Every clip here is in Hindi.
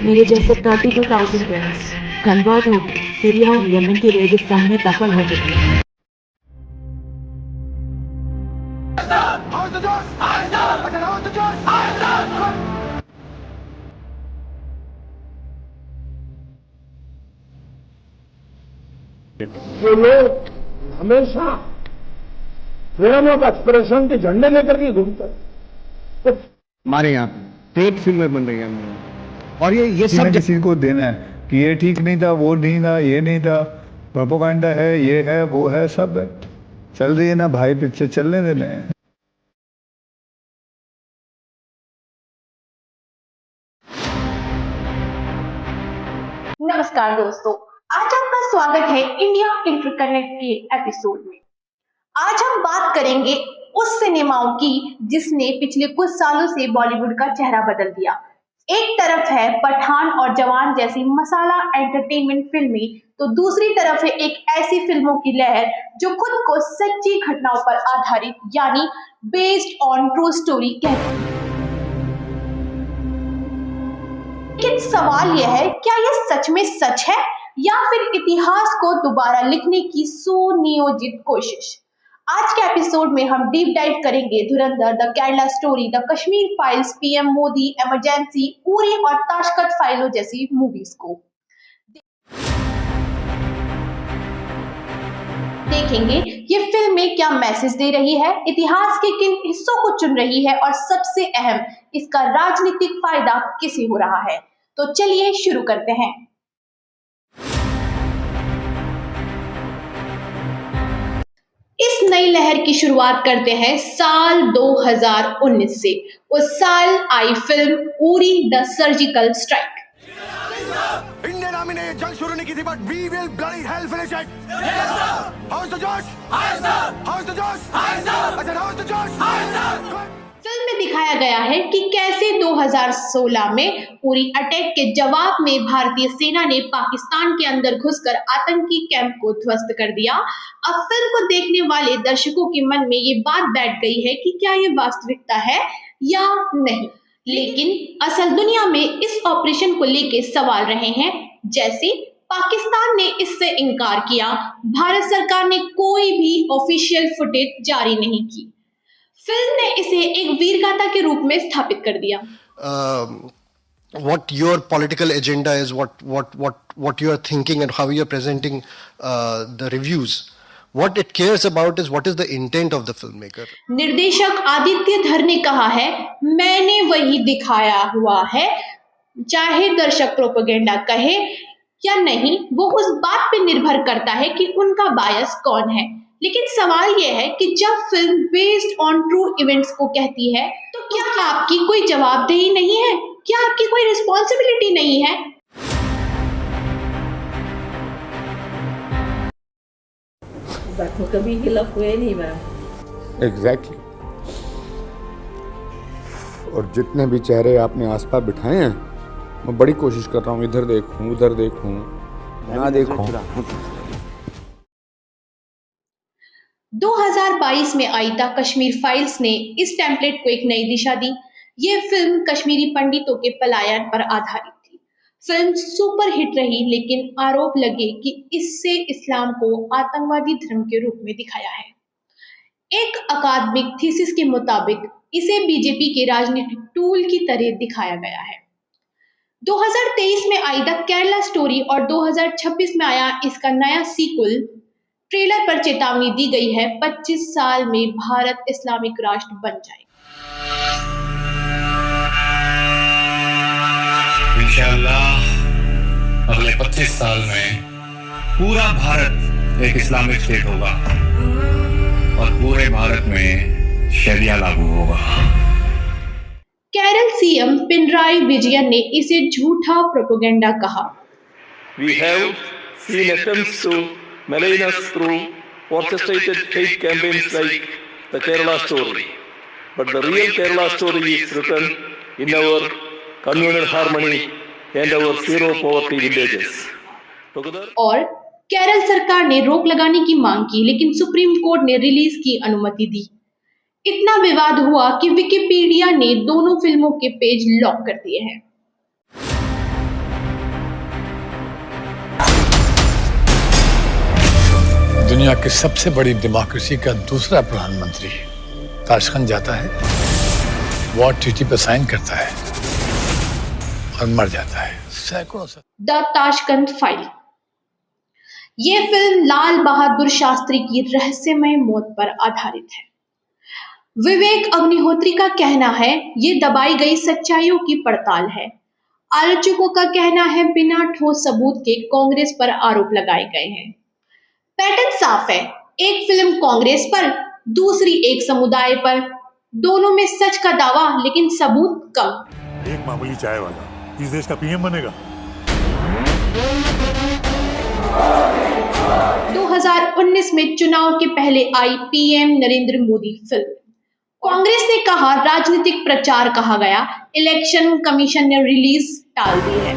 मेरे जैसे 32,000 फ्रेंड्स कन्वर्ट हो गए, फिर यह यमन के रेगिस्तान में दफन हो चुके। वो लोग हमेशा फ्रीडम ऑफ एक्सप्रेशन के झंडे लेकर के घूमते हैं। हमारे यहाँ फेक फिल्में बन रही हैं और ये सब किसी को देना है कि ये ठीक नहीं था, वो नहीं था, ये नहीं था, प्रोपेगेंडा है, ये है, वो है, सब है। चल रही है ना भाई, पिक्चर चलने देना है। नमस्कार दोस्तों, आज आपका स्वागत है इंडिया इंटरकनेक्ट के एपिसोड में। आज हम बात करेंगे उस सिनेमाओं की जिसने पिछले कुछ सालों से बॉलीवुड का चेहरा बदल दिया। एक तरफ है पठान और जवान जैसी मसाला एंटरटेनमेंट फिल्में, तो दूसरी तरफ है एक ऐसी फिल्मों की लहर जो खुद को सच्ची घटनाओं पर आधारित यानी बेस्ड ऑन ट्रू स्टोरी कहती है। लेकिन सवाल यह है, क्या यह सच में सच है या फिर इतिहास को दोबारा लिखने की सुनियोजित कोशिश? आज के एपिसोड में हम डीप डाइव करेंगे धुरंधर, the Kerala story, the Kashmir files, PM Modi, emergency, Uri और ताशकंद फाइलों जैसी मूवीज को। देखेंगे ये फिल्में क्या मैसेज दे रही है, इतिहास के किन हिस्सों को चुन रही है और सबसे अहम, इसका राजनीतिक फायदा किसे हो रहा है। तो चलिए शुरू करते हैं। इस नई लहर की शुरुआत करते हैं साल 2019 से। उस साल आई film Uri the surgical strike. Indian army ने जंग शुरू नहीं की थी, but we will bloody hell finish it. Yes sir. How is the जोश? High sir. How is the जोश? High sir. अच्छा, हाउ इज द जोश? High sir. फिल्म में दिखाया गया है कि कैसे 2016 में उरी अटैक के जवाब में भारतीय सेना ने पाकिस्तान के अंदर घुसकर आतंकी कैंप को ध्वस्त कर दिया। अब फिल्म को देखने वाले दर्शकों के मन में ये बात बैठ गई है कि क्या ये वास्तविकता है या नहीं। लेकिन असल दुनिया में इस ऑपरेशन को लेके सवाल रहे हैं, जैसे पाकिस्तान ने इससे इनकार किया, भारत सरकार ने कोई भी ऑफिशियल फुटेज जारी नहीं की। फिल्म ने इसे एक वीरगाथा के रूप में स्थापित कर दिया। What your political agenda is, what you are thinking and how you are presenting the reviews. What it cares about is what is the intent of the filmmaker. निर्देशक आदित्य धर ने कहा है, मैंने वही दिखाया हुआ है, चाहे दर्शक प्रोपेगेंडा कहे या नहीं, वो उस बात पे निर्भर करता है कि उनका बायस कौन है। लेकिन सवाल यह है कि जब film based on true events को कहती है, तो क्या आपकी कोई जवाबदेही नहीं है? क्या आपकी कोई रिस्पॉन्सिबिलिटी नहीं है? जख्म कभी हिलक हुए नहीं मैम। एग्जैक्टली। और जितने भी चेहरे आपने आसपास बिठाए हैं, मैं बड़ी कोशिश कर रहा हूँ इधर देखूं, उधर देखूं, ना देखूं। 2022 में आई द कश्मीर फाइल्स ने इस टेम्पलेट को एक नई दिशा दी। ये फिल्म कश्मीरी पंडितों के पलायन पर आधारित थी। फिल्म सुपर हिट रही, लेकिन आरोप लगे कि इससे इस्लाम को आतंकवादी धर्म के रूप में दिखाया है। एक अकादमिक थीसिस के मुताबिक इसे बीजेपी के राजनीतिक टूल की तरह दिखाया गया है। 2023 में आई द केरला स्टोरी और 2026 में आया इसका नया सीक्वल। ट्रेलर पर चेतावनी दी गई है, 25 साल में भारत इस्लामिक राष्ट्र बन जाएगा। इंशाअल्लाह अगले 25 साल में पूरा भारत एक इस्लामिक स्टेट होगा और पूरे भारत में शरिया लागू होगा। केरल सीएम पिनराई विजयन ने इसे झूठा प्रोपेगेंडा कहा। We have seen attempts to malign us through orchestrated hate campaigns like the Kerala story. But the real Kerala story is written in our communal harmony and our zero poverty villages. Together. और केरल सरकार ने रोक लगाने की मांग की, लेकिन सुप्रीम कोर्ट ने रिलीज की अनुमति दी। इतना विवाद हुआ कि विकिपीडिया ने दोनों फिल्मों के पेज लॉक कर दिए हैं। दुनिया की सबसे बड़ी डेमोक्रेसी का दूसरा प्रधानमंत्री ताशकंद जाता है, वॉर ट्रीटी पर साइन करता है और मर जाता है। सैकड़ों द ताशकंद फाइल। ये फिल्म लाल बहादुर शास्त्री की रहस्यमय मौत पर आधारित है। विवेक अग्निहोत्री का कहना है ये दबाई गई सच्चाइयों की पड़ताल है। आलोचकों का कहना है बिना ठोस सबूत के कांग्रेस पर आरोप लगाए गए हैं। पैटर्न साफ है, एक फिल्म कांग्रेस पर, दूसरी एक समुदाय पर, दोनों में सच का दावा लेकिन सबूत कम। एक मामूली चाय वाला इस देश का पीएम बनेगा। 2019 में चुनाव के पहले आई पीएम नरेंद्र मोदी फिल्म। कांग्रेस ने कहा राजनीतिक प्रचार कहा गया, इलेक्शन कमीशन ने रिलीज टाल दी है।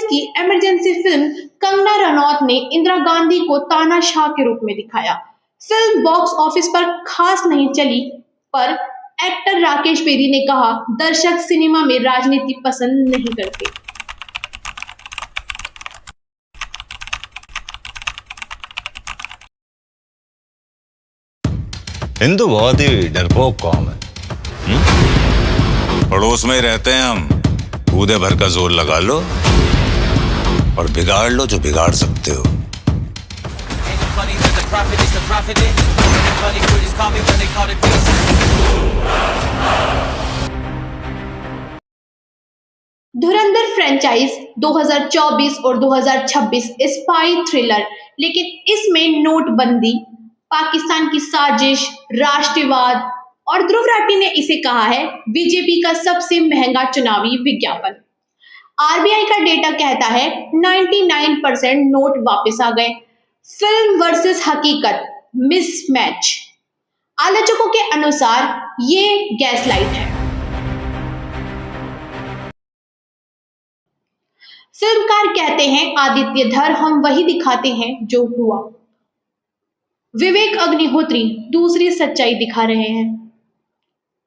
की इमरजेंसी फिल्म कंगना रनौत ने इंदिरा गांधी को तानाशाह के रूप में दिखाया। फिल्म बॉक्स ऑफिस पर खास नहीं चली, पर एक्टर राकेश बेदी ने कहा दर्शक सिनेमा में राजनीति पसंद नहीं करते। हिंदू बहुत ही डरपोक कौम है। पड़ोस में ही रहते हैं हम, कूदे भर का जोर लगा लो और बिगाड़ लो जो बिगाड़ सकते हो। धुरंधर फ्रेंचाइज 2024 और 2026 स्पाई थ्रिलर, लेकिन इसमें नोटबंदी, पाकिस्तान की साजिश, राष्ट्रवाद और ध्रुव राठी ने इसे कहा है बीजेपी का सबसे महंगा चुनावी विज्ञापन। आरबीआई का डेटा कहता है 99% नोट वापस आ गए। फिल्म वर्सेस हकीकत, मिसमैच। आलोचकों के अनुसार ये गैसलाइट है। फिल्मकार कहते हैं आदित्य धर हम वही दिखाते हैं जो हुआ। विवेक अग्निहोत्री दूसरी सच्चाई दिखा रहे हैं।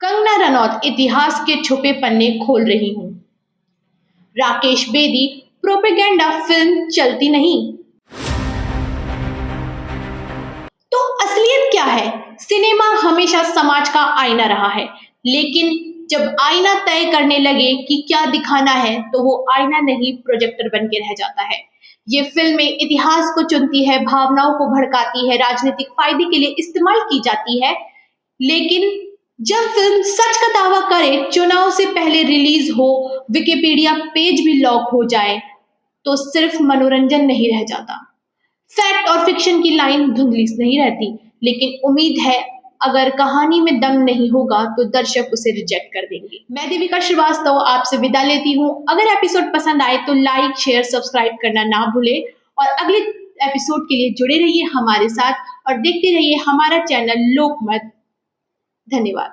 कंगना रनौत इतिहास के छुपे पन्ने खोल रही हूं। राकेश बेदी प्रोपेगेंडा फिल्म चलती नहीं। तो असलियत क्या है? सिनेमा हमेशा समाज का आईना रहा है, लेकिन जब आईना तय करने लगे कि क्या दिखाना है तो वो आईना नहीं प्रोजेक्टर बन के रह जाता है। ये फिल्में इतिहास को चुनती है, भावनाओं को भड़काती है, राजनीतिक फायदे के लिए इस्तेमाल की जाती है, लेकिन जब फिल्म सच का दावा करे, चुनाव से पहले रिलीज हो, विकिपीडिया पेज भी लॉक हो जाए, तो सिर्फ मनोरंजन नहीं रह जाता। फैक्ट और फिक्शन की लाइन धुंधली नहीं रहती, लेकिन उम्मीद है अगर कहानी में दम नहीं होगा तो दर्शक उसे रिजेक्ट कर देंगे। मैं देविका श्रीवास्तव आपसे विदा लेती हूँ। अगर एपिसोड पसंद आए तो लाइक, शेयर, सब्सक्राइब करना ना भूलें और अगले एपिसोड के लिए जुड़े रहिए हमारे साथ और देखते रहिए हमारा चैनल लोकमत। धन्यवाद।